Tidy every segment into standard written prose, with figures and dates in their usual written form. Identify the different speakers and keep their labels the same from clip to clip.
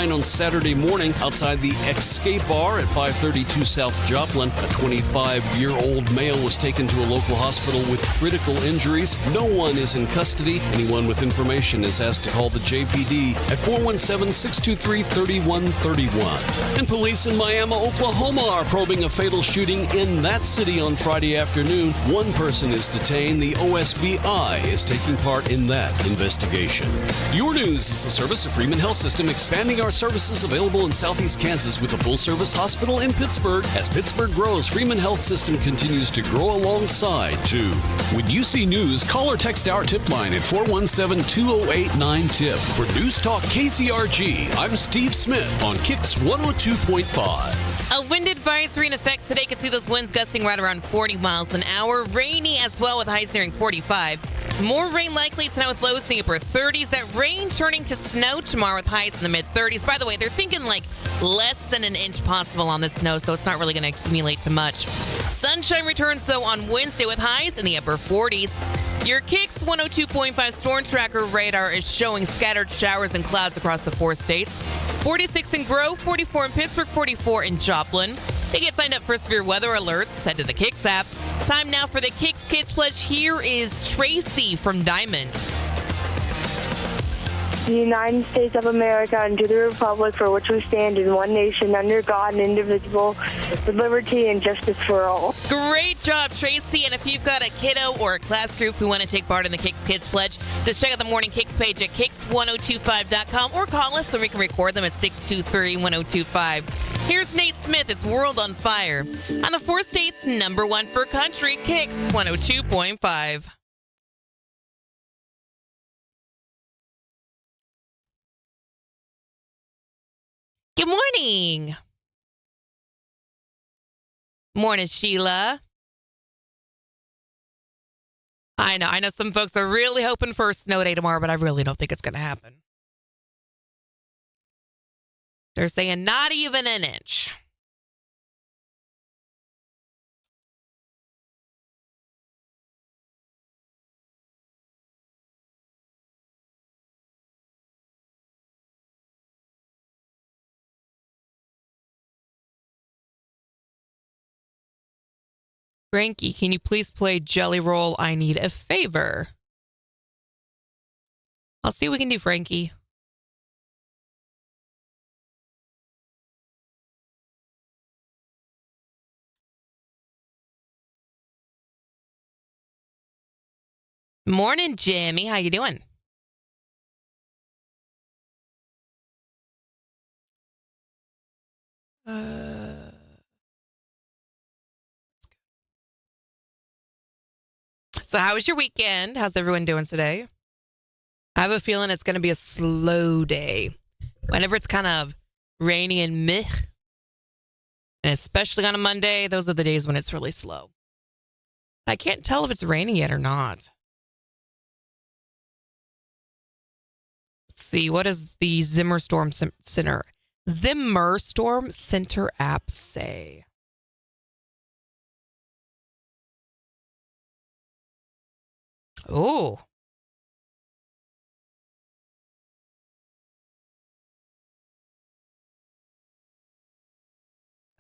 Speaker 1: On Saturday morning outside the Escape Bar at 532 South Joplin. A 25-year-old male was taken to a local hospital with critical injuries. No one is in custody. Anyone with information is asked to call the JPD at 417-623-3131. And police in Miami, Oklahoma are probing a fatal shooting in that city on Friday afternoon. One person is detained. The OSBI is taking part in that investigation. Your News is the service of Freeman Health System, expanding our services available in Southeast Kansas with a full-service hospital in Pittsburgh. As Pittsburgh grows, Freeman Health System continues to grow alongside, too. When you see news, call or text our tip line at 417-208-9TIP. For News Talk KZRG, I'm Steve Smith on KIX 102.5.
Speaker 2: A wind advisory in effect today. Could see those winds gusting right around 40 miles an hour. Rainy as well with highs nearing 45. More rain likely tonight with lows in the upper 30s. That rain turning to snow tomorrow with highs in the mid 30s. By the way, they're thinking like less than an inch possible on the snow, so it's not really going to accumulate too much. Sunshine returns, though, on Wednesday with highs in the upper 40s. Your KIX 102.5 storm tracker radar is showing scattered showers and clouds across the 4 states. 46 in Grove, 44 in Pittsburgh, 44 in Joplin. To get signed up for severe weather alerts, head to the KIX app. Time now for the KIX Kids Pledge. Here is Tracy from Diamond.
Speaker 3: The United States of America and to the republic for which we stand in one nation under God and indivisible with liberty and justice for all.
Speaker 2: Great job, Tracy. And if you've got a kiddo or a class group who want to take part in the KIX Kids Pledge, just check out the Morning KIX page at KIX1025.com or call us so we can record them at 623-1025. Here's Nate Smith. It's World on Fire on the 4 states number 1 for country, KIX 102.5. Good morning. Morning, Sheila. I know some folks are really hoping for a snow day tomorrow, but I really don't think it's going to happen. They're saying not even an inch. Frankie, can you please play Jelly Roll? I need a favor. I'll see what we can do, Frankie. Morning, Jimmy. How you doing? So how was your weekend? How's everyone doing today? I have a feeling it's going to be a slow day. Whenever it's kind of rainy and meh, and especially on a Monday, those are the days when it's really slow. I can't tell if it's raining yet or not. Let's see. What does the Zimmer Storm Center app say? Oh.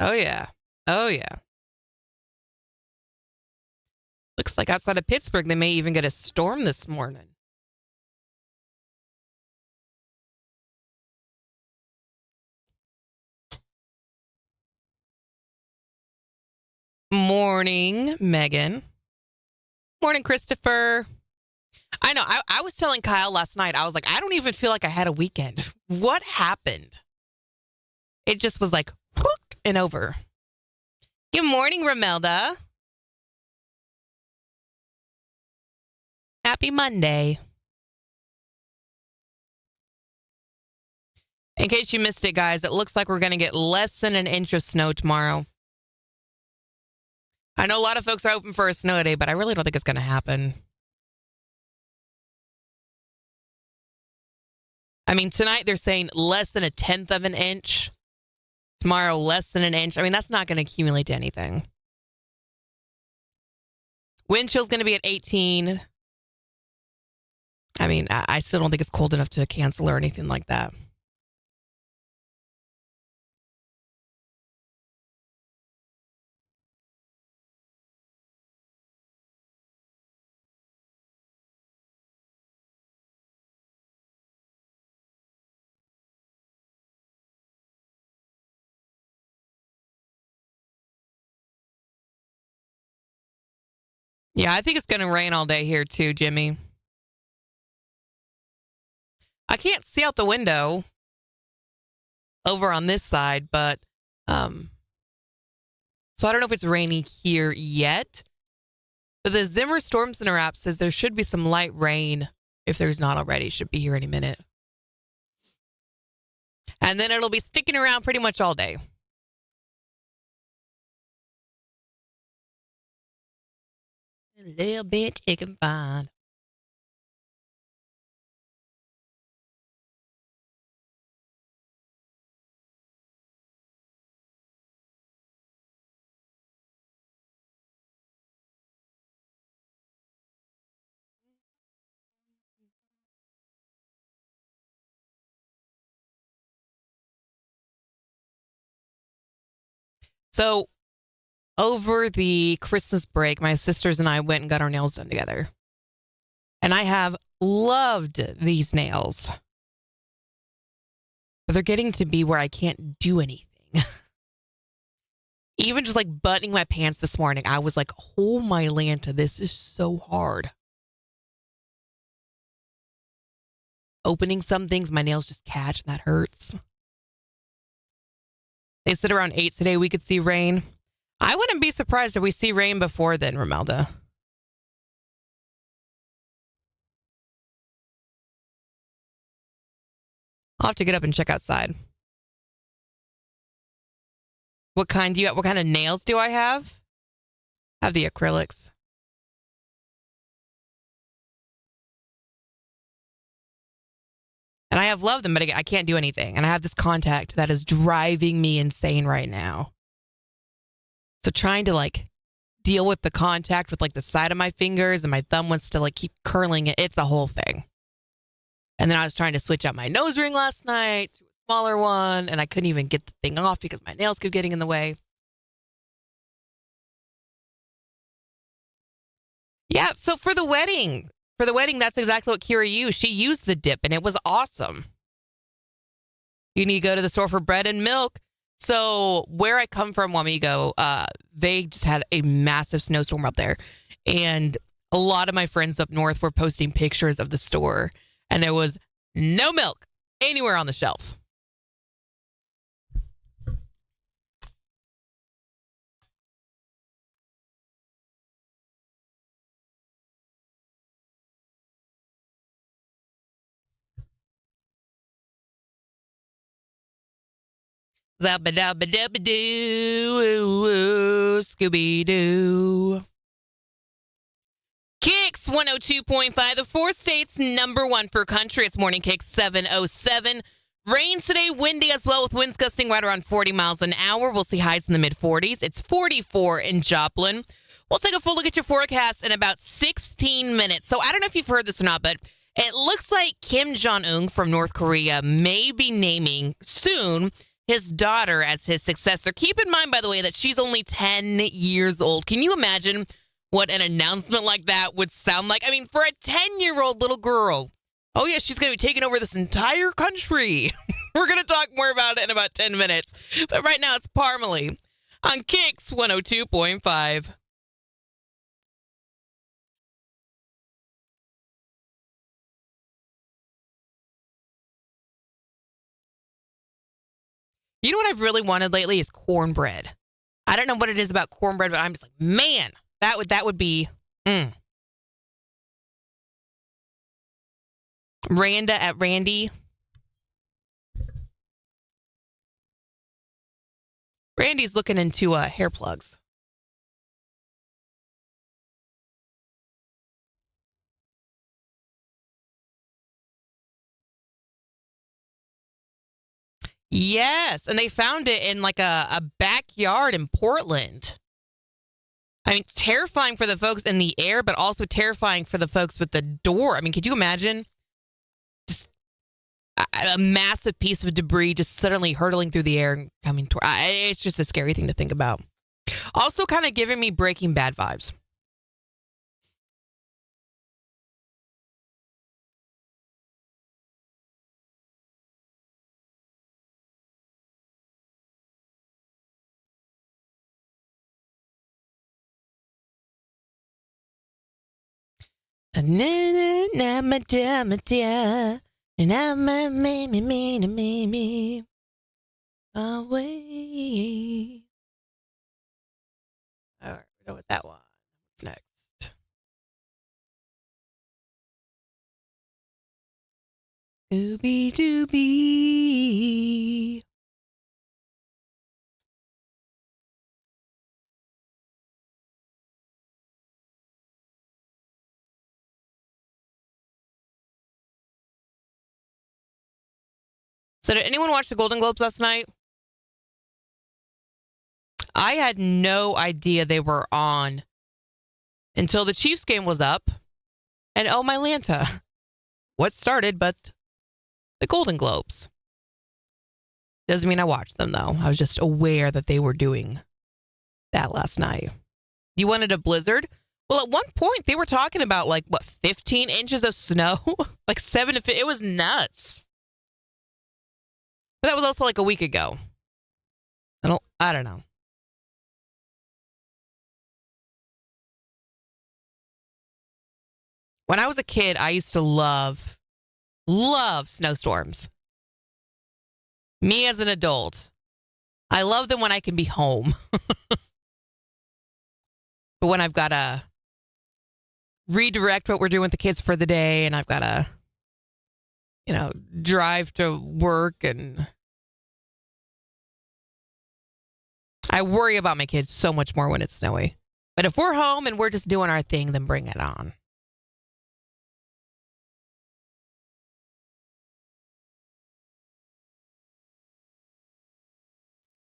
Speaker 2: Oh, yeah. Oh, yeah. Looks like outside of Pittsburgh, they may even get a storm this morning. Morning, Megan. Morning, Christopher. I know. I was telling Kyle last night, I was like, I don't even feel like I had a weekend. What happened? It just was like, whoop, and over. Good morning, Romelda. Happy Monday. In case you missed it, guys, it looks like we're going to get less than an inch of snow tomorrow. I know a lot of folks are hoping for a snow day, but I really don't think it's going to happen. I mean, tonight they're saying less than 1/10 of an inch. Tomorrow, less than an inch. I mean, that's not going to accumulate to anything. Wind chill's going to be at 18. I mean, I still don't think it's cold enough to cancel or anything like that. Yeah, I think it's going to rain all day here too, Jimmy. I can't see out the window over on this side, but so I don't know if it's raining here yet. But the Zimmer Storm Center app says there should be some light rain if there's not already. It should be here any minute. And then it'll be sticking around pretty much all day. A little bit you can find. So over the Christmas break, my sisters and I went and got our nails done together. And I have loved these nails. But they're getting to be where I can't do anything. Even just like buttoning my pants this morning, I was like, oh my Lanta, this is so hard. Opening some things, my nails just catch, and that hurts. They said around 8 today we could see rain. I wouldn't be surprised if we see rain before then, Romelda. I'll have to get up and check outside. What kind of nails do I have? I have the acrylics. And I have loved them, but I can't do anything. And I have this contact that is driving me insane right now. So trying to like deal with the contact with like the side of my fingers and my thumb wants to like keep curling it. It's a whole thing. And then I was trying to switch out my nose ring last night to a smaller one, and I couldn't even get the thing off because my nails kept getting in the way. Yeah, so for the wedding, that's exactly what Kira used. She used the dip, and it was awesome. You need to go to the store for bread and milk. So where I come from, Wamigo, they just had a massive snowstorm up there. And a lot of my friends up north were posting pictures of the store. And there was no milk anywhere on the shelf. Zabba-dabba-dabba-doo, Scooby-Doo. KIX 102.5, the 4 states #1 for country. It's Morning KIX 707. Rain today, windy as well, with winds gusting right around 40 miles an hour. We'll see highs in the mid-40s. It's 44 in Joplin. We'll take a full look at your forecast in about 16 minutes. So I don't know if you've heard this or not, but it looks like Kim Jong-un from North Korea may be naming soon his daughter as his successor. Keep in mind, by the way, that she's only 10 years old. Can you imagine what an announcement like that would sound like? I mean, for a 10-year-old little girl, oh yeah, she's going to be taking over this entire country. We're going to talk more about it in about 10 minutes. But right now, it's Parmalee on KIX 102.5. You know what I've really wanted lately is cornbread. I don't know what it is about cornbread, but I'm just like, man, that would be. Randa at Randy. Randy's looking into hair plugs. Yes, and they found it in like a backyard in Portland. I mean, terrifying for the folks in the air, but also terrifying for the folks with the door. I mean, could you imagine just a massive piece of debris just suddenly hurtling through the air and coming toward? It's just a scary thing to think about. Also kind of giving me Breaking Bad vibes. Away. All right, we know what that one. What's next? Ooby dooby. So did anyone watch the Golden Globes last night? I had no idea they were on until the Chiefs game was up. And oh my Lanta, what started but the Golden Globes? Doesn't mean I watched them though. I was just aware that they were doing that last night. You wanted a blizzard? Well, at one point they were talking about 15 inches of snow? 7 to 50. It was nuts. But that was also a week ago. I don't know. When I was a kid, I used to love snowstorms. Me as an adult, I love them when I can be home. But when I've got to redirect what we're doing with the kids for the day and I've got to, drive to work, and I worry about my kids so much more when it's snowy. But if we're home and we're just doing our thing, then bring it on.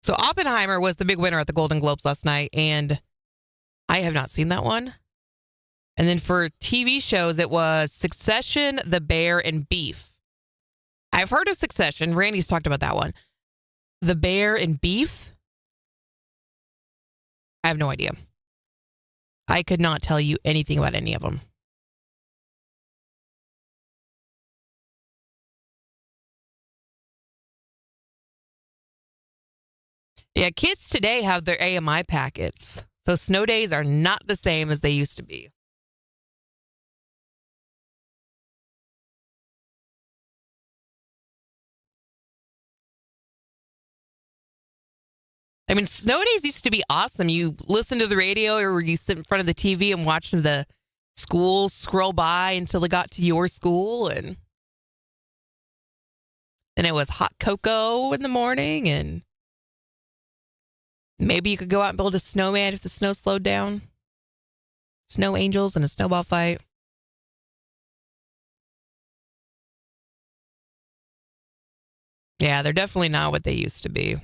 Speaker 2: So Oppenheimer was the big winner at the Golden Globes last night, and I have not seen that one. And then for TV shows, it was Succession, The Bear, and Beef. I've heard of Succession. Randy's talked about that one. The Bear and Beef? I have no idea. I could not tell you anything about any of them. Yeah, kids today have their AMI packets. So snow days are not the same as they used to be. I mean, snow days used to be awesome. You listen to the radio or you sit in front of the TV and watch the schools scroll by until it got to your school. And then it was hot cocoa in the morning. And maybe you could go out and build a snowman if the snow slowed down. Snow angels and a snowball fight. Yeah, they're definitely not what they used to be.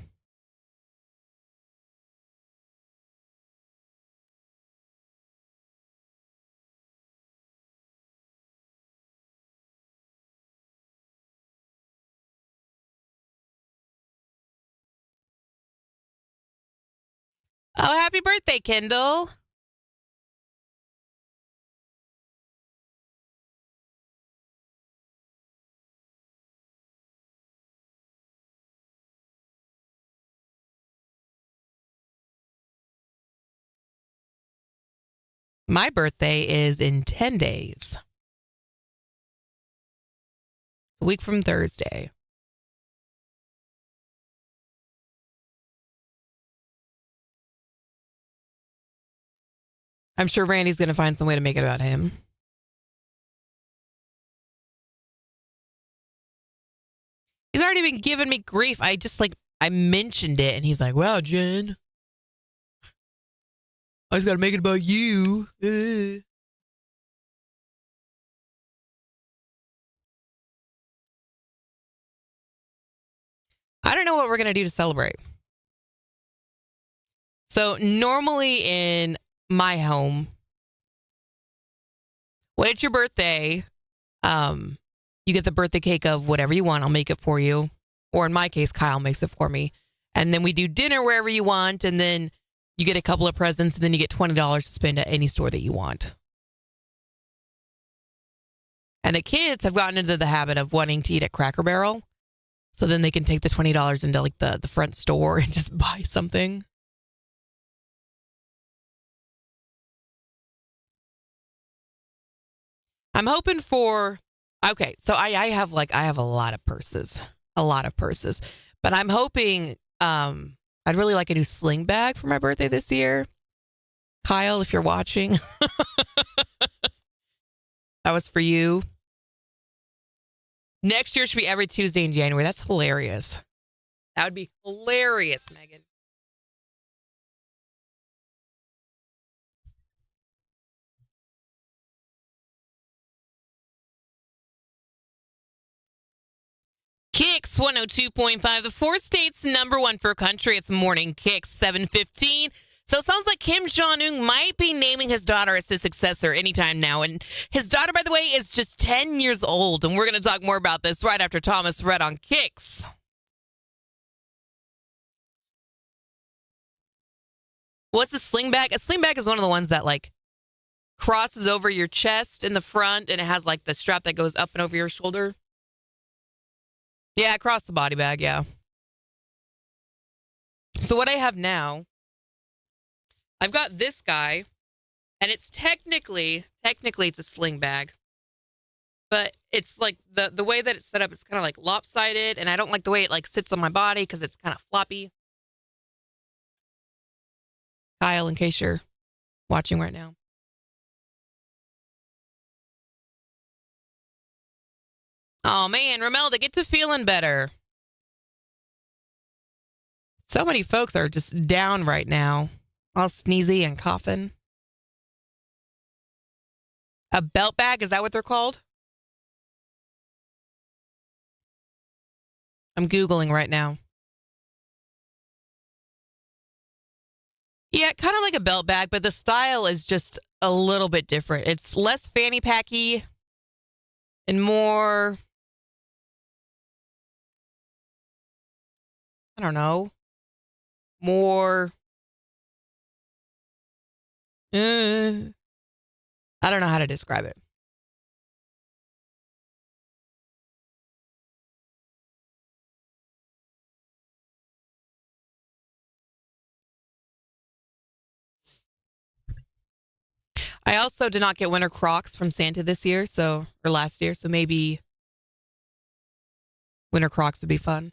Speaker 2: Oh, happy birthday, Kendall. My birthday is in 10 days. A week from Thursday. I'm sure Randy's going to find some way to make it about him. He's already been giving me grief. I mentioned it and he's like, wow, Jen, I just got to make it about you. I don't know what we're going to do to celebrate. So normally in my home, when it's your birthday, you get the birthday cake of whatever you want. I'll make it for you. Or in my case, Kyle makes it for me. And then we do dinner wherever you want. And then you get a couple of presents. And then you get $20 to spend at any store that you want. And the kids have gotten into the habit of wanting to eat at Cracker Barrel. So then they can take the $20 into the front store and just buy something. I'm hoping for, okay, so I have a lot of purses, but I'm hoping, I'd really like a new sling bag for my birthday this year. Kyle, if you're watching, that was for you. Next year should be every Tuesday in January. That's hilarious. That would be hilarious, Megan. KIX 102.5, the 4 states #1 for country. It's morning KIX 7:15. So it sounds like Kim Jong-un might be naming his daughter as his successor anytime now. And his daughter, by the way, is just 10 years old. And we're going to talk more about this right after Thomas read on KIX. What's a sling bag? A sling bag is one of the ones that like crosses over your chest in the front and it has like the strap that goes up and over your shoulder. Yeah, across the body bag, yeah. So what I have now, I've got this guy, and it's technically it's a sling bag. But it's like the way that it's set up is kind of like lopsided, and I don't like the way it like sits on my body because it's kind of floppy. Kyle, in case you're watching right now. Oh, man, Romelda, get to feeling better. So many folks are just down right now, all sneezy and coughing. A belt bag, is that what they're called? I'm Googling right now. Yeah, kind of like a belt bag, but the style is just a little bit different. It's less fanny packy and more, I don't know, more, I don't know how to describe it. I also did not get winter Crocs from Santa this year, or last year, so maybe winter Crocs would be fun.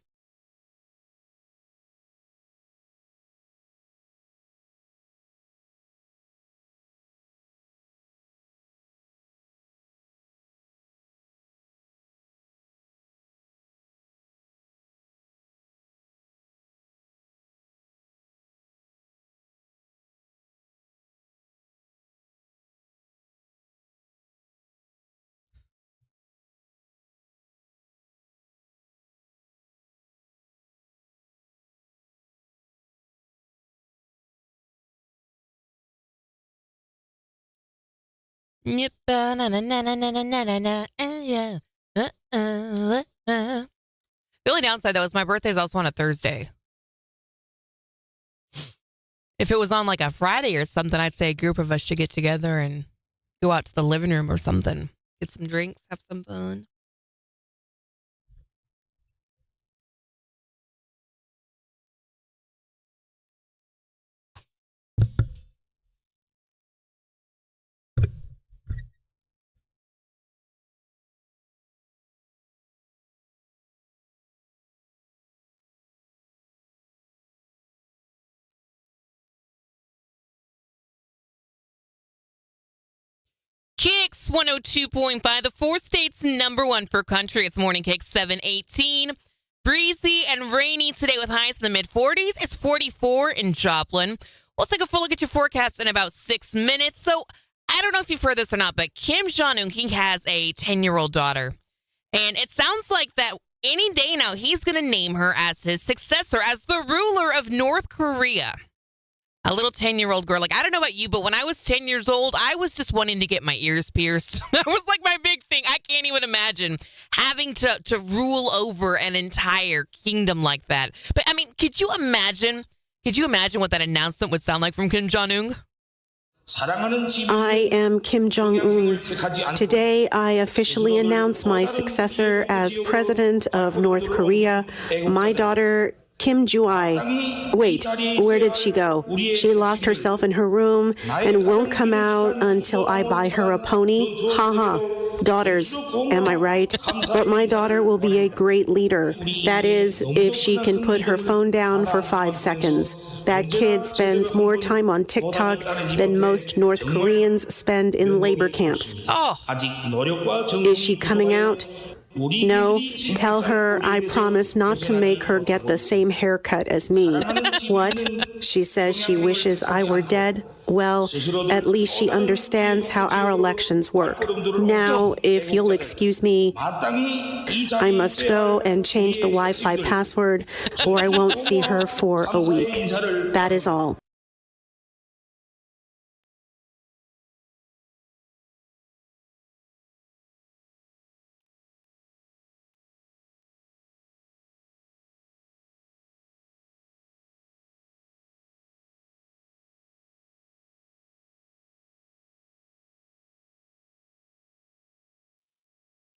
Speaker 2: Yep. The only downside, though, is my birthday is also on a Thursday. If it was on like a Friday or something, I'd say a group of us should get together and go out to the living room or something. Get some drinks, have some fun. KIX 102.5, the 4 states #1 for country. It's morning KIX 7:18. Breezy and rainy today with highs in the mid-40s. It's 44 in Joplin. We'll take a full look at your forecast in about 6 minutes. So I don't know if you've heard this or not, but Kim Jong-un, he has a 10-year-old daughter. And it sounds like that any day now he's going to name her as his successor, as the ruler of North Korea. A little 10-year-old girl. Like, I don't know about you, but when I was 10 years old, I was just wanting to get my ears pierced. That was like my big thing. I can't even imagine having to rule over an entire kingdom like that. But, I mean, could you imagine what that announcement would sound like from Kim Jong-un?
Speaker 4: I am Kim Jong-un. Today, I officially announce my successor as president of North Korea. My daughter, Kim Ju-ai. Wait, where did she go? She locked herself in her room and won't come out until I buy her a pony? Ha ha. daughters, am I right? But my daughter will be a great leader. That is, if she can put her phone down for 5 seconds. That kid spends more time on TikTok than most North Koreans spend in labor camps.
Speaker 2: Oh,
Speaker 4: Is she coming out? No, tell her I promise not to make her get the same haircut as me. What? She says she wishes I were dead? Well, at least she understands how our elections work. Now, if you'll excuse me, I must go and change the Wi-Fi password, or I won't see her for a week. That is all.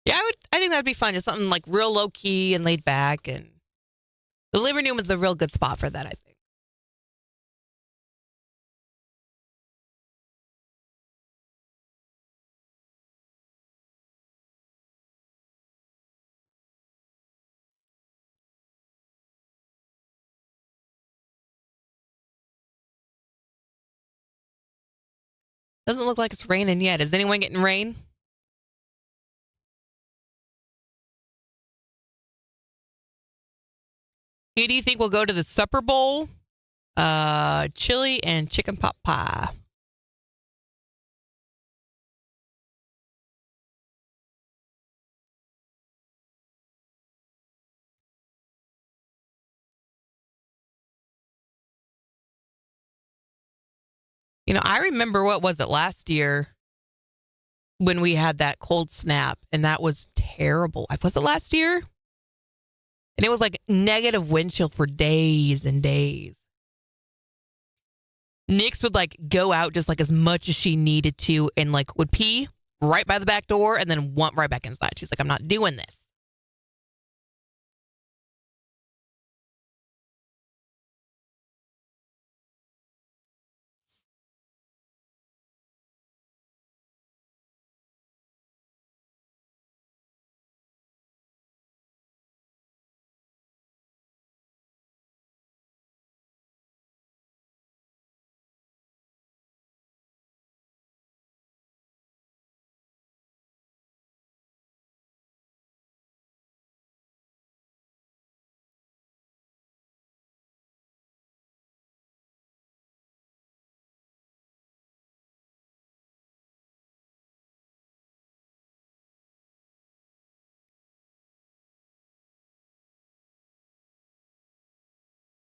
Speaker 2: yeah, I think that'd be fun. Just something like real low key and laid back, and the living room is the real good spot for that, I think. Doesn't look like it's raining yet. Is anyone getting rain? Who do you think will go to the Super Bowl? Chili and chicken pot pie. You know, I remember what was it last year when we had that cold snap, and that was terrible. Was it last year? And it was like negative wind chill for days and days. Nix would like go out just like as much as she needed to and like would pee right by the back door and then want right back inside. She's like, I'm not doing this.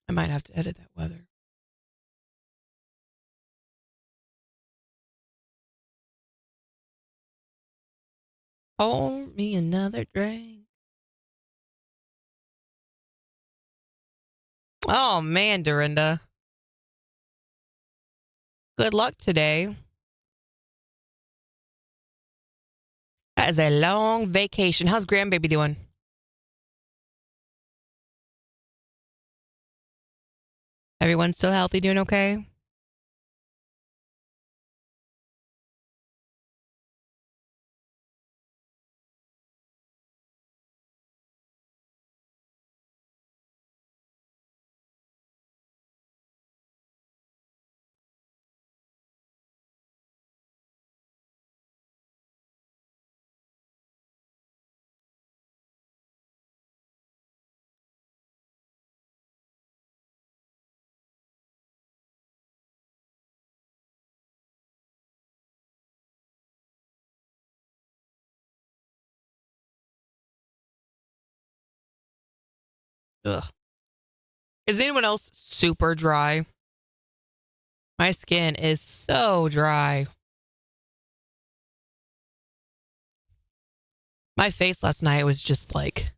Speaker 2: I might have to edit that weather. Pour me another drink. Oh man, Dorinda. Good luck today. That is a long vacation. How's grandbaby doing? Everyone still healthy, doing okay? Ugh. Is anyone else super dry? My skin is so dry. My face last night was just like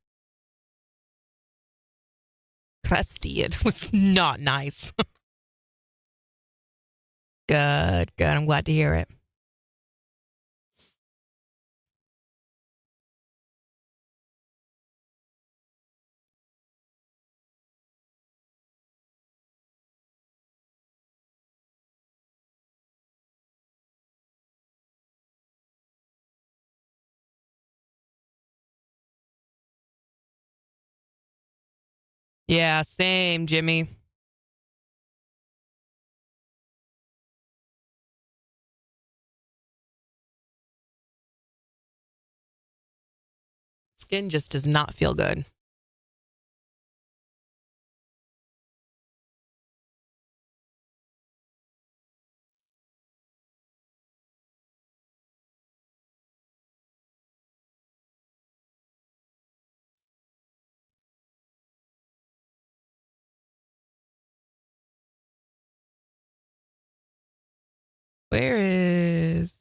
Speaker 2: crusty. It was not nice. Good, good. I'm glad to hear it. Yeah, same, Jimmy. Skin just does not feel good. Where is...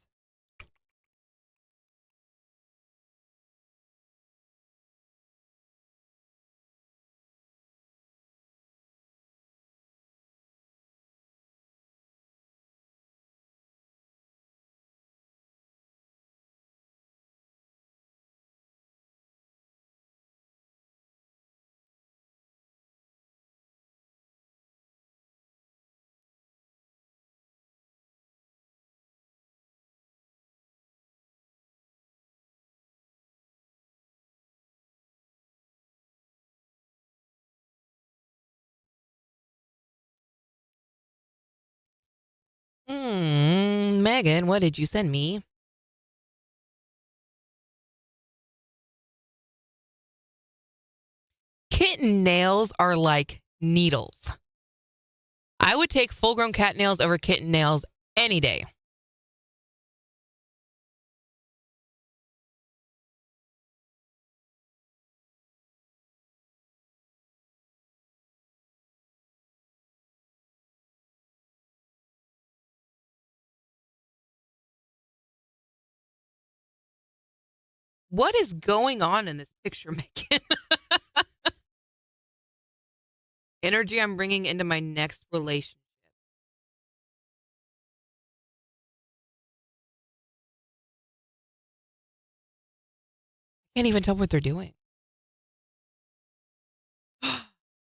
Speaker 2: Megan, what did you send me? Kitten nails are like needles. I would take full-grown cat nails over kitten nails any day. What is going on in this picture, Megan? Energy I'm bringing into my next relationship. Can't even tell what they're doing.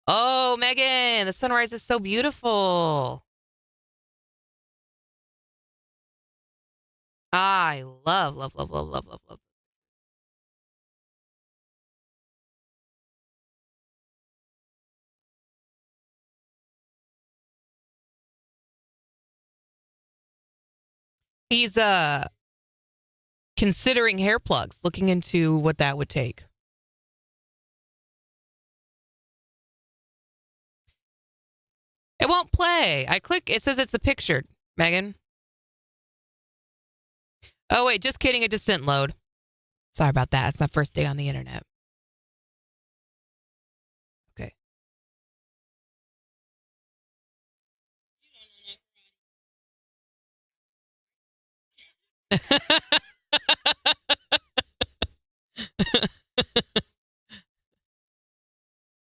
Speaker 2: Oh, Megan, the sunrise is so beautiful. I love, love, love, love, love, love, love. He's considering hair plugs, looking into what that would take. It won't play. I click, it says it's a picture, Megan. Oh, wait, just kidding. It just didn't load. Sorry about that. It's my first day on the internet. Okay.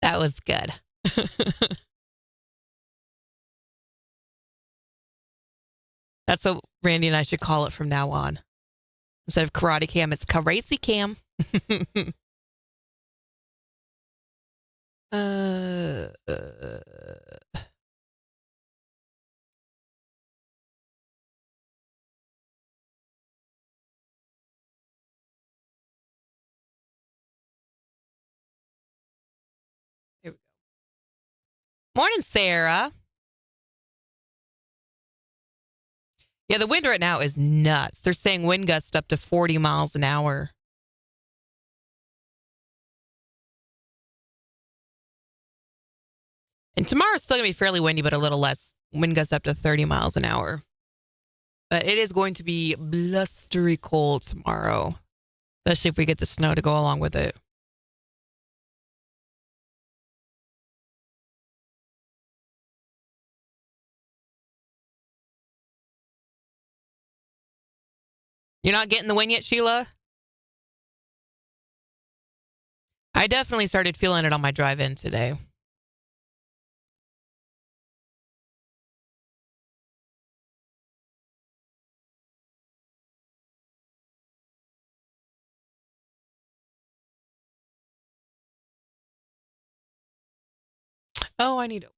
Speaker 2: That was good. That's what Randy and I should call it from now on. Instead of Karate Cam, it's Crazy Cam. uh, Here we go. Morning, Sarah. Yeah, the wind right now is nuts. They're saying wind gusts up to 40 miles an hour. And tomorrow's still going to be fairly windy, but a little less. Wind gusts up to 30 miles an hour. But it is going to be blustery cold tomorrow, especially if we get the snow to go along with it. You're not getting the wind yet, Sheila? I definitely started feeling it on my drive in today. Oh, I need to.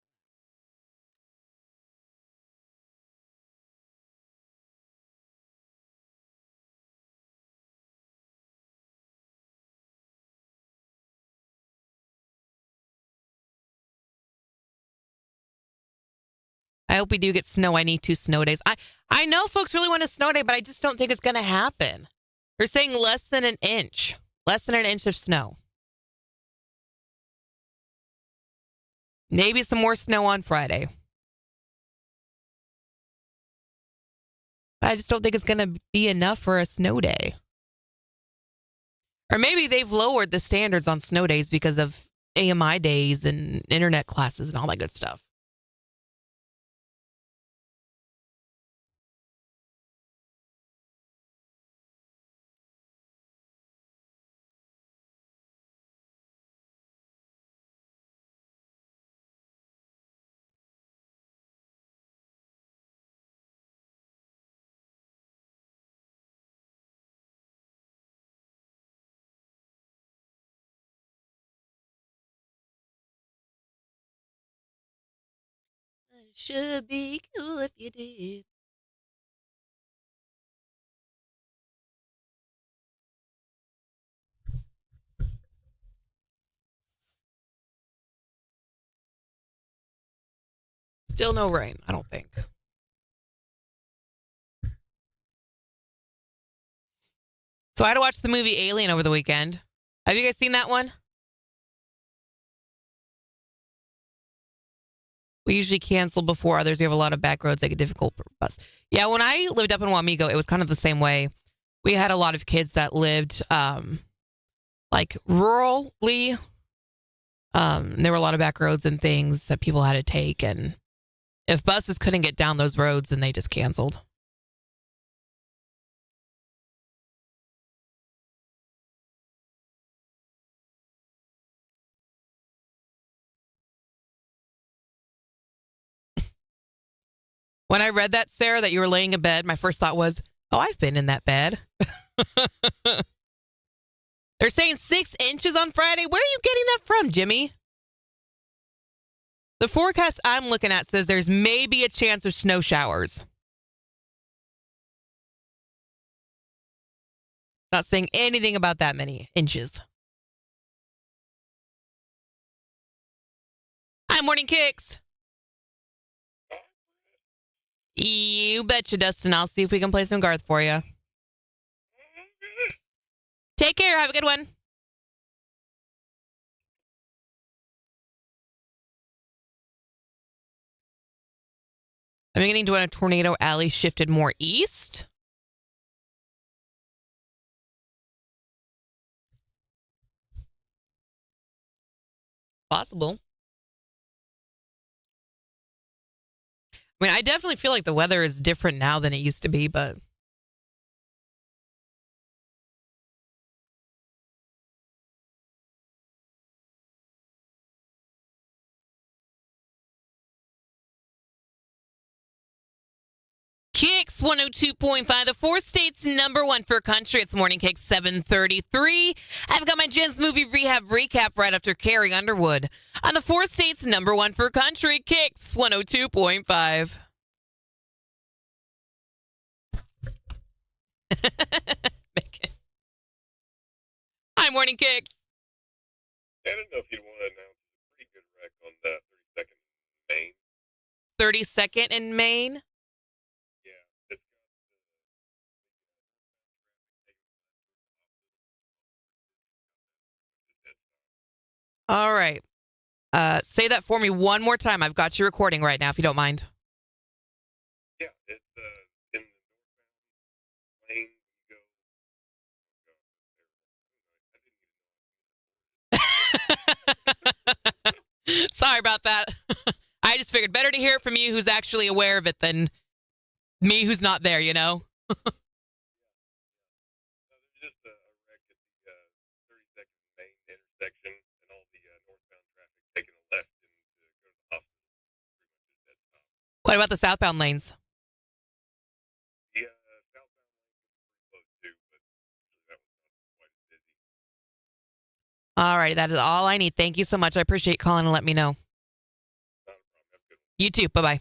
Speaker 2: I hope we do get snow. I need 2 snow days. I know folks really want a snow day, but I just don't think it's going to happen. They're saying less than an inch of snow. Maybe some more snow on Friday. I just don't think it's going to be enough for a snow day. Or maybe they've lowered the standards on snow days because of AMI days and internet classes and all that good stuff. It should be cool if you did. Still no rain, I don't think. So I had to watch the movie Alien over the weekend. Have you guys seen that one? We usually cancel before others. We have a lot of back roads, make it difficult for us. Yeah, when I lived up in Wamego, it was kind of the same way. We had a lot of kids that lived like rurally. There were a lot of back roads and things that people had to take. And if buses couldn't get down those roads, then they just canceled. When I read that, Sarah, that you were laying in bed, my first thought was, oh, I've been in that bed. They're saying 6 inches on Friday. Where are you getting that from, Jimmy? The forecast I'm looking at says there's maybe a chance of snow showers. Not saying anything about that many inches. Hi, Morning Kicks. You betcha, Dustin. I'll see if we can play some Garth for you. Take care. Have a good one. I'm beginning to when a tornado alley shifted more east. Possible. I mean, I definitely feel like the weather is different now than it used to be, but KIX 102.5, the 4 states #1 for country. It's Morning KIX 733. I've got my Jen's Movie Rehab recap right after Carrie Underwood on the 4 states #1 for country. KIX 102.5. Hi, Morning KIX.
Speaker 5: I don't know if you'd want to announce a pretty good wreck on the 32nd Main.
Speaker 2: 32nd in Maine.
Speaker 5: Yeah, it's
Speaker 2: All right. Say that for me one more time. I've got you recording right now, if you don't mind.
Speaker 5: yeah, it's in the northbound lane. You go.
Speaker 2: Sorry about that. I just figured better to hear it from you who's actually aware of it than me who's not there, you know?
Speaker 5: No, there's just a wreck at the 32nd Main intersection, and all the northbound traffic taking a left and to go to the hospital. Pretty much just dead stop.
Speaker 2: What about the southbound lanes?
Speaker 5: The southbound lane was pretty close too, but that was not quite as busy.
Speaker 2: All right, that is all I need. Thank you so much. I appreciate calling and let me know.
Speaker 5: Not a problem. Have a good one.
Speaker 2: You too. Bye-bye.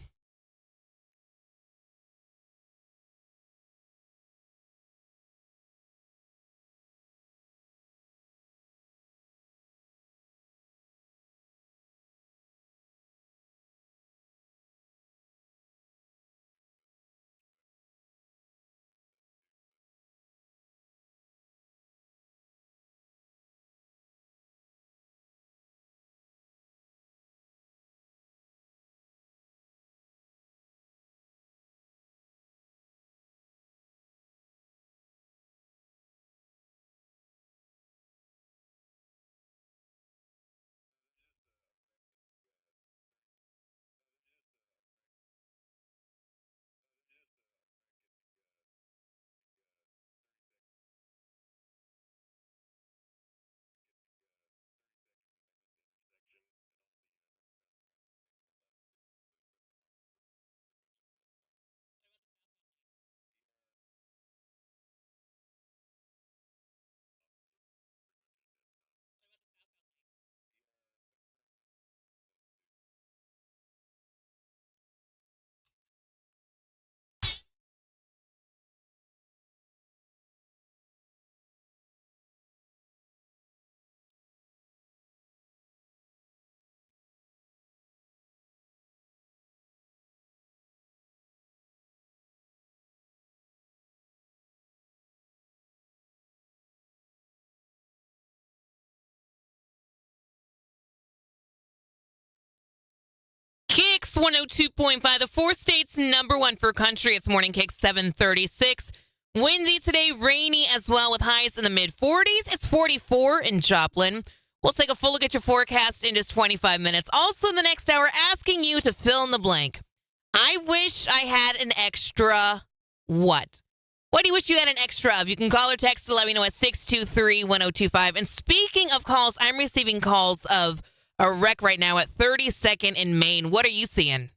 Speaker 2: KIX 102.5, the four states #1 for country. It's Morning KIX 736. Windy today, rainy as well with highs in the mid-40s. It's 44 in Joplin. We'll take a full look at your forecast in just 25 minutes. Also in the next hour, asking you to fill in the blank. I wish I had an extra what? What do you wish you had an extra of? You can call or text to let me know at 623-1025. And speaking of calls, I'm receiving calls of a wreck right now at 32nd in Maine. What are you seeing?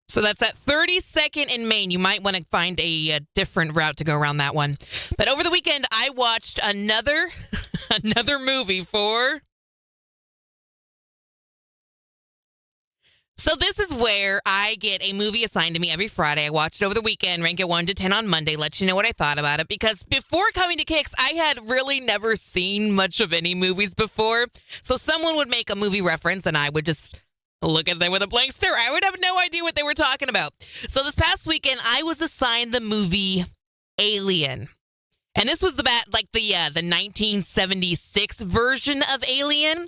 Speaker 2: So that's at 32nd in Maine. You might want to find a different route to go around that one. But over the weekend, I watched another movie for... So this is where I get a movie assigned to me every Friday. I watch it over the weekend, rank it 1 to 10 on Monday, let you know what I thought about it. Because before coming to KIX, I had really never seen much of any movies before. So someone would make a movie reference and I would just look at them with a blank stare. I would have no idea what they were talking about. So this past weekend, I was assigned the movie Alien. And this was the 1976 version of Alien.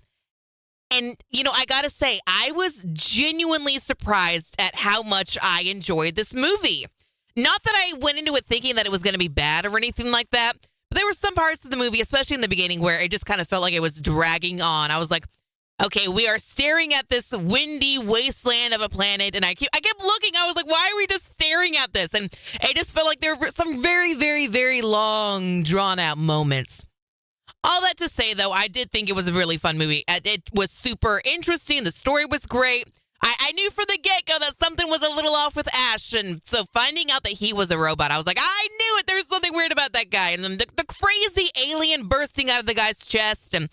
Speaker 2: And, you know, I got to say, I was genuinely surprised at how much I enjoyed this movie. Not that I went into it thinking that it was going to be bad or anything like that, but there were some parts of the movie, especially in the beginning, where it just kind of felt like it was dragging on. I was like, okay, we are staring at this windy wasteland of a planet, and I kept looking. I was like, why are we just staring at this? And it just felt like there were some very, very, very long, drawn-out moments. All that to say, though, I did think it was a really fun movie. It was super interesting. The story was great. I knew from the get-go that something was a little off with Ash, and so finding out that he was a robot, I was like, I knew it. There's something weird about that guy. And then the crazy alien bursting out of the guy's chest, and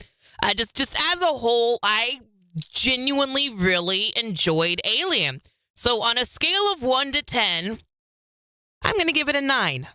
Speaker 2: just as a whole, I genuinely really enjoyed Alien. So on a scale of 1 to 10, I'm going to give it a 9.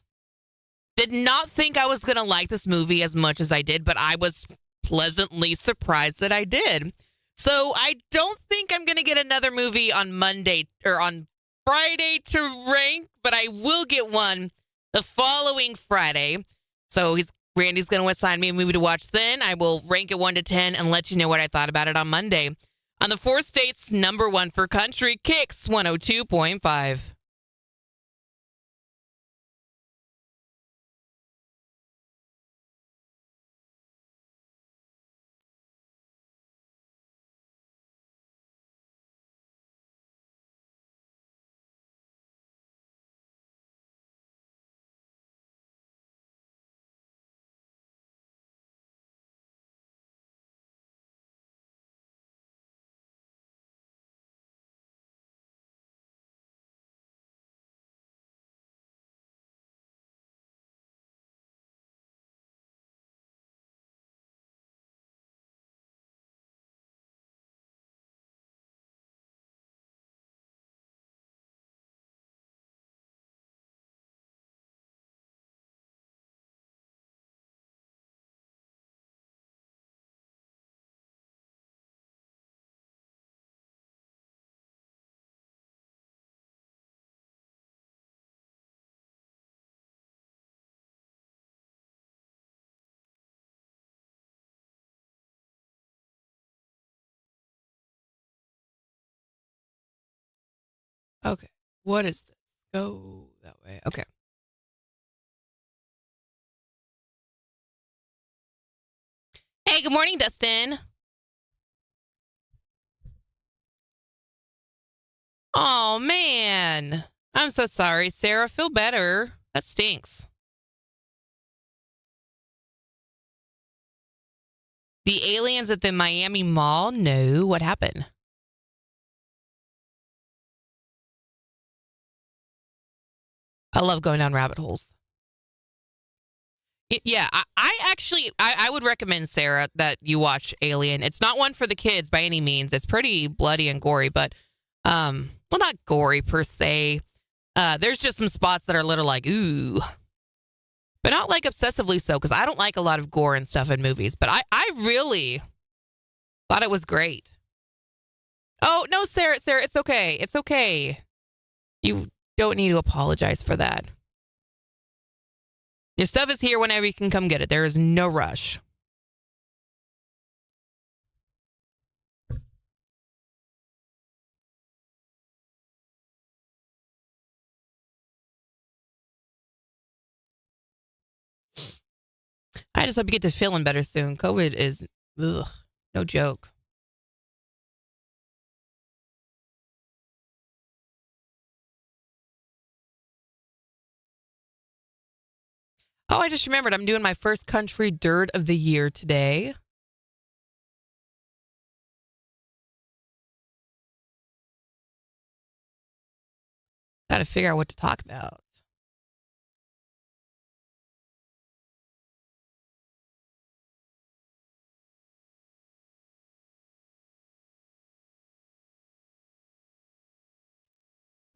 Speaker 2: Did not think I was going to like this movie as much as I did, but I was pleasantly surprised that I did. So I don't think I'm going to get another movie on Monday or on Friday to rank, but I will get one the following Friday. So Randy's going to assign me a movie to watch then. I will rank it 1 to 10 and let you know what I thought about it on Monday. On the four states, #1 for country, KIX 102.5. Okay, what is this? Go that way. Okay. Hey, good morning, Dustin. Oh, man. I'm so sorry, Sarah. Feel better. That stinks. The aliens at the Miami Mall? No. What happened? I love going down rabbit holes. Yeah, I would recommend, Sarah, that you watch Alien. It's not one for the kids by any means. It's pretty bloody and gory, but, well, not gory per se. There's just some spots that are a little like, ooh. But not like obsessively so, because I don't like a lot of gore and stuff in movies. But I really thought it was great. Oh, no, Sarah, it's okay. It's okay. You don't need to apologize for that. Your stuff is here whenever you can come get it. There is no rush. I just hope you get to feeling better soon. COVID is, no joke. Oh, I just remembered I'm doing my first country dirt of the year today. Got to figure out what to talk about.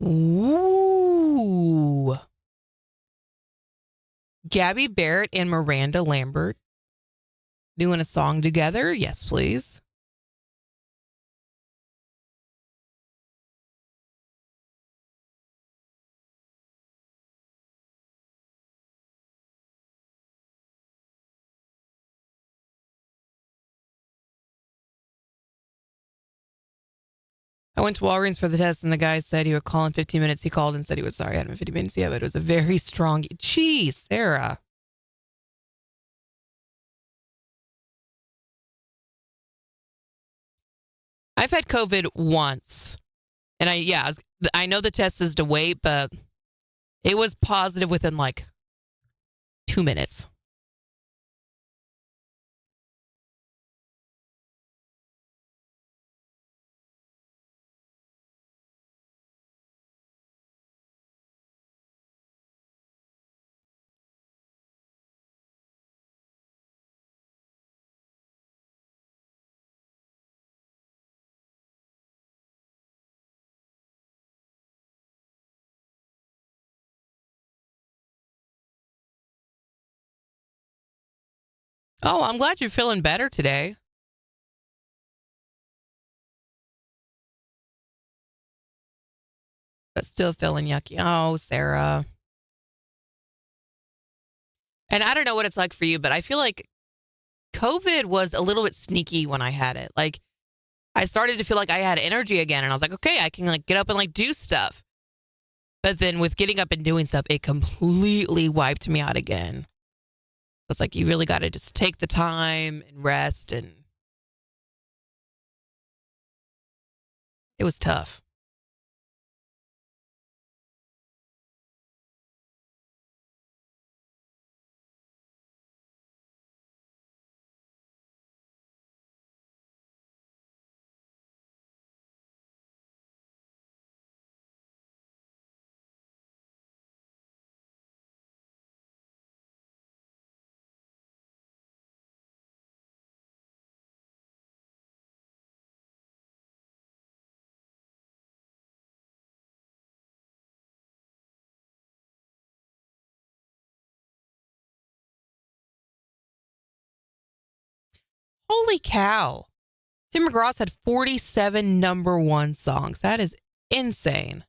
Speaker 2: Ooh. Gabby Barrett and Miranda Lambert doing a song together? Yes, please. I went to Walgreens for the test, and the guy said he would call in 15 minutes. He called and said he was sorry. I hadn't been 15 minutes yet, but it was a very strong. Geez, Sarah. I've had COVID once, and I know the test is to wait, but it was positive within like 2 minutes. Oh, I'm glad you're feeling better today. But still feeling yucky. Oh, Sarah. And I don't know what it's like for you, but I feel like COVID was a little bit sneaky when I had it. Like, I started to feel like I had energy again, and I was like, okay, I can like get up and like do stuff. But then with getting up and doing stuff, it completely wiped me out again. It's like you really got to just take the time and rest, and it was tough. Holy cow. Tim McGraw's had 47 number one songs. That is insane.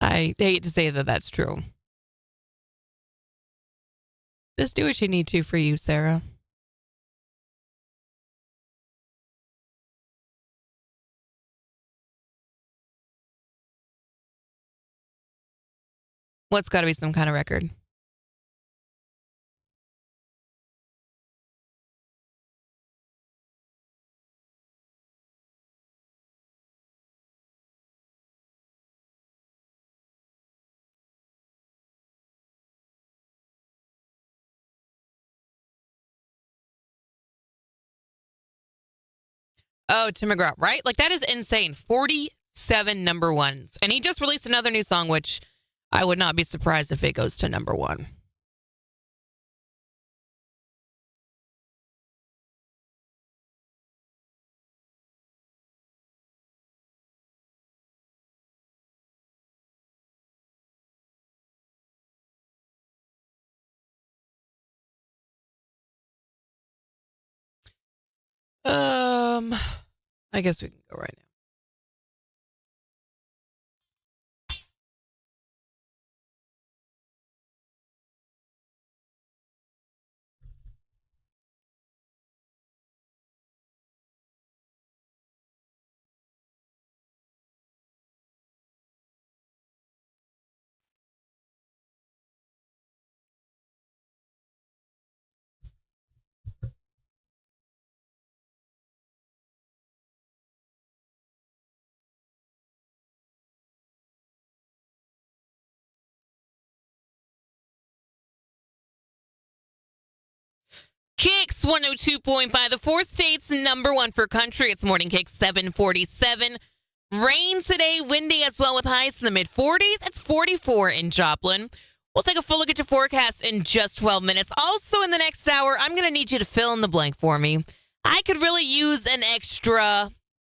Speaker 2: I hate to say that that's true. Just do what you need to for you, Sarah. What's got to be some kind of record? Oh, Tim McGraw, right? Like, that is insane. 47 number ones. And he just released another new song, which I would not be surprised if it goes to number one. I guess we can go right now. KIX 102.5, the 4 states number one for country. It's morning KIX 747. Rain today, windy as well with highs in the mid-40s. It's 44 in Joplin. We'll take a full look at your forecast in just 12 minutes. Also in the next hour, I'm going to need you to fill in the blank for me. I could really use an extra...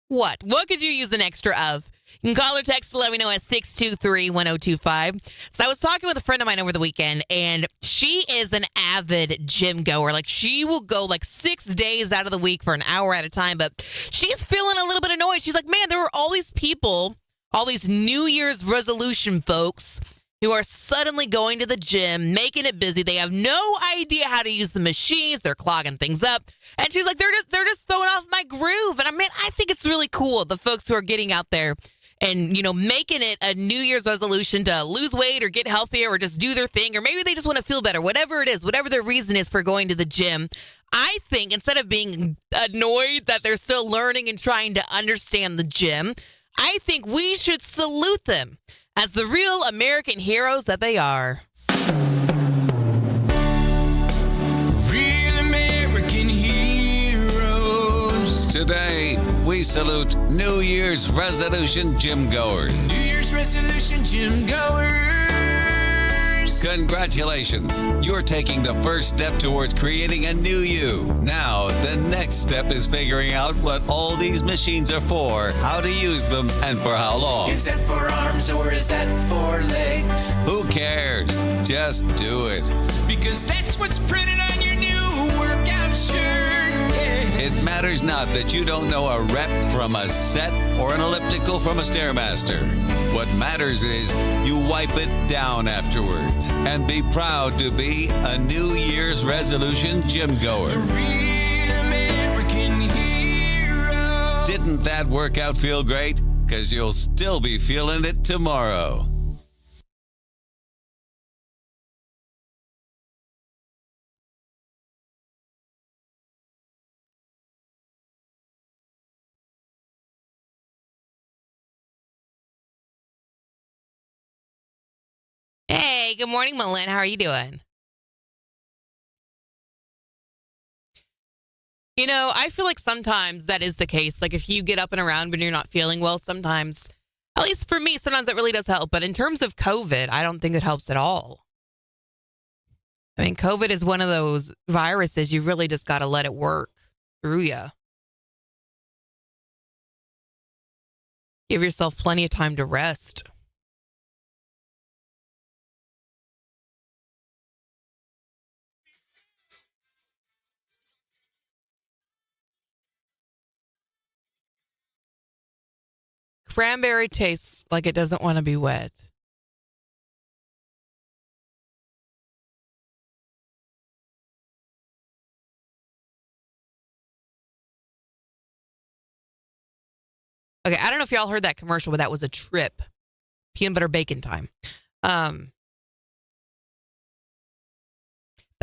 Speaker 2: What? What could you use an extra of? You can call or text to let me know at 623-1025. So I was talking with a friend of mine over the weekend, and she is an avid gym goer. Like, she will go like 6 days out of the week for an hour at a time, but she's feeling a little bit annoyed. She's like, man, there are all these people, all these New Year's resolution folks who are suddenly going to the gym, making it busy. They have no idea how to use the machines. They're clogging things up. And she's like, they're just throwing off my groove. And I think it's really cool, the folks who are getting out there and, you know, making it a New Year's resolution to lose weight or get healthier or just do their thing, or maybe they just want to feel better, whatever it is, whatever their reason is for going to the gym. I think instead of being annoyed that they're still learning and trying to understand the gym, I think we should salute them as the real American heroes that they are.
Speaker 6: Real American heroes.
Speaker 7: Today, we salute New Year's resolution gym goers.
Speaker 6: New Year's resolution gym goers.
Speaker 7: Congratulations. You're taking the first step towards creating a new you. Now, the next step is figuring out what all these machines are for, how to use them, and for how long.
Speaker 6: Is that for arms or is that for legs?
Speaker 7: Who cares? Just do it.
Speaker 6: Because that's what's printed on your new workout shirt. Yeah.
Speaker 7: It matters not that you don't know a rep from a set or an elliptical from a Stairmaster. What matters is you wipe it down afterwards and be proud to be a New Year's resolution gym goer.
Speaker 6: The real American hero.
Speaker 7: Didn't that workout feel great? 'Cause you'll still be feeling it tomorrow.
Speaker 2: Hey, good morning, Malin. How are you doing? You know, I feel like sometimes that is the case. Like, if you get up and around when you're not feeling well, sometimes, at least for me, sometimes it really does help. But in terms of COVID, I don't think it helps at all. I mean, COVID is one of those viruses you really just got to let it work through you. Give yourself plenty of time to rest. Cranberry tastes like it doesn't want to be wet. Okay, I don't know if y'all heard that commercial, but that was a trip. Peanut butter bacon time. That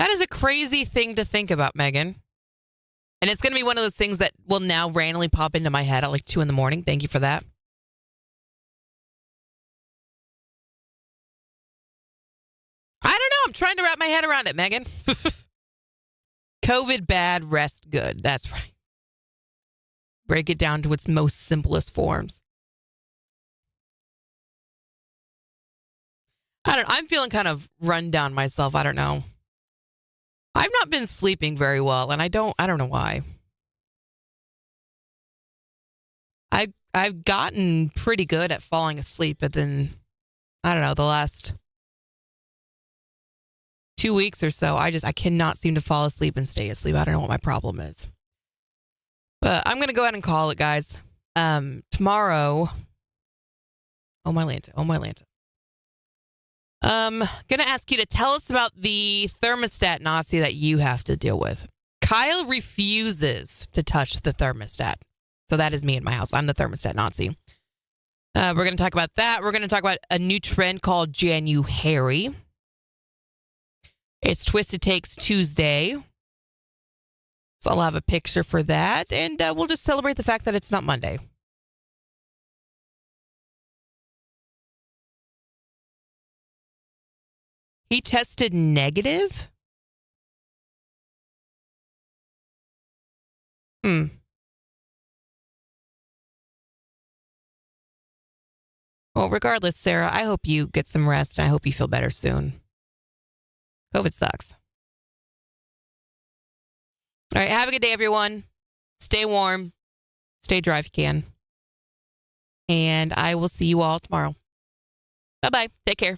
Speaker 2: is a crazy thing to think about, Megan. And it's going to be one of those things that will now randomly pop into my head at like 2 a.m. Thank you for that. I don't know. I'm trying to wrap my head around it, Megan. COVID bad, rest good. That's right. break it down to its most simplest forms. I'm feeling kind of run down myself. I don't know. I've not been sleeping very well, and I don't know why. I've gotten pretty good at falling asleep, but then I don't know, the last 2 weeks or so, I cannot seem to fall asleep and stay asleep. I don't know what my problem is. But I'm going to go ahead and call it, guys. Tomorrow, oh my Lanta. Going to ask you to tell us about the thermostat Nazi that you have to deal with. Kyle refuses to touch the thermostat. So that is me in my house. I'm the thermostat Nazi. We're going to talk about that. We're going to talk about a new trend called January. It's Twisted Takes Tuesday. So I'll have a picture for that. And we'll just celebrate the fact that it's not Monday. He tested negative? Well, regardless, Sarah, I hope you get some rest and I hope you feel better soon. COVID sucks. All right, have a good day, everyone. Stay warm. Stay dry if you can. And I will see you all tomorrow. Bye-bye. Take care.